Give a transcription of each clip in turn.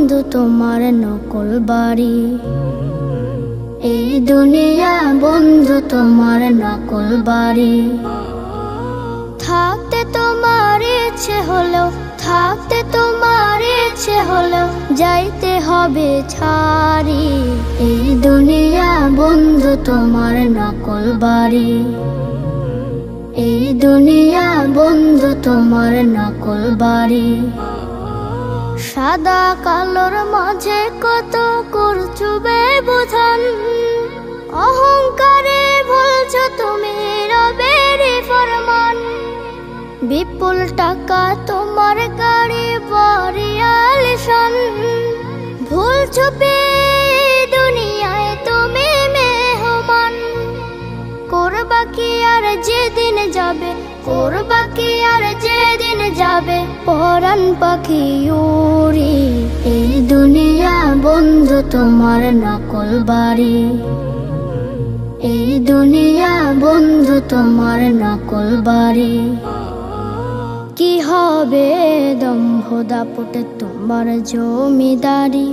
বন্ধু তোমার নকল বাড়ি, এই দুনিয়া বন্ধু তোমার নকল বাড়ি। থাকতে তোমার ইচ্ছে হলেও, থাকতে তোমার ইচ্ছে হলেও যাইতে হবে ছাড়ি। এই দুনিয়া বন্ধু তোমার নকল বাড়ি, এই দুনিয়া বন্ধু তোমার নকল বাড়ি। সাদা কালোর মাঝে কত করছো ব্যবধান, অহংকারে বলছো তুমি রবের ফরমান। বিপুল টাকা তোমার গাড়ি বাড়ি আলিশান, ভুলছো দুনিয়ায় তুমি মেহমান। করবা কি আর যেদিন যাবে, করবা কি আর যেদিন যাবে পরাণ পাখি উড়ি। এই দুনিয়া বন্ধু তোমার নকল বাড়ি, এই দুনিয়া বন্ধু তোমার নকল বাড়ি। কি হবে দম্ভ দাপটে তোমার জমিদারি,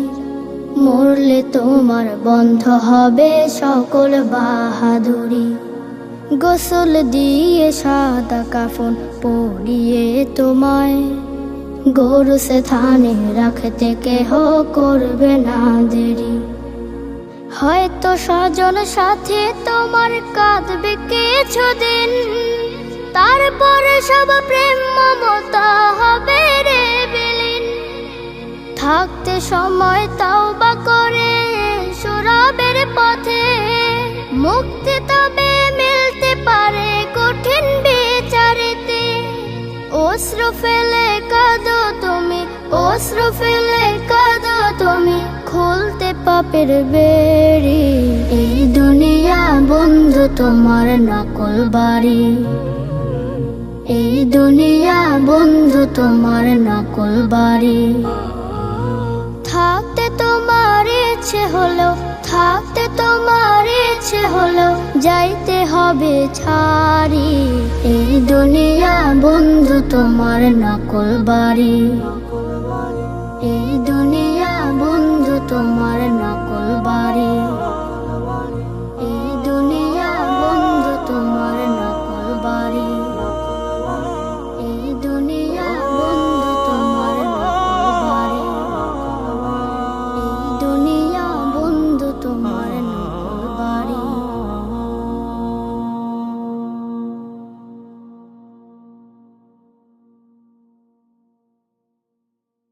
মরলে তোমার বন্ধ হবে সকল বাহাদুরি। গোসল দিয়ে সাদা কাফন পরিয়ে তোমায় গরুসে থানে রাখতে কেহ করবে না দেরি। হয়তো স্বজন সাথে তোমার কাঁদবে কিছুদিন, তারপরে সব প্রেম মমতা হবে রে বিলীন। থাকতে সময় তাওবা করে শরাবের পথে, মুক্তি তবে মিলতে পারে কঠিন বিচারেতে। অশ্রু ফেলে কাঁদো তুমি, অশ্রু ফেলে কাঁদো তুমি, খুলতে পাপের বেড়ি। এই দুনিয়া বন্ধু তোমার নকল বাড়ি, এই দুনিয়া বন্ধু তোমার নকল বাড়ি। থাকতে তোমার ইচ্ছে হলো, থাকতে তোমার ইচ্ছে হলো যাইতে হবে ছাড়ি। এই দুনিয়া বন্ধু তোমার নকল বাড়ি।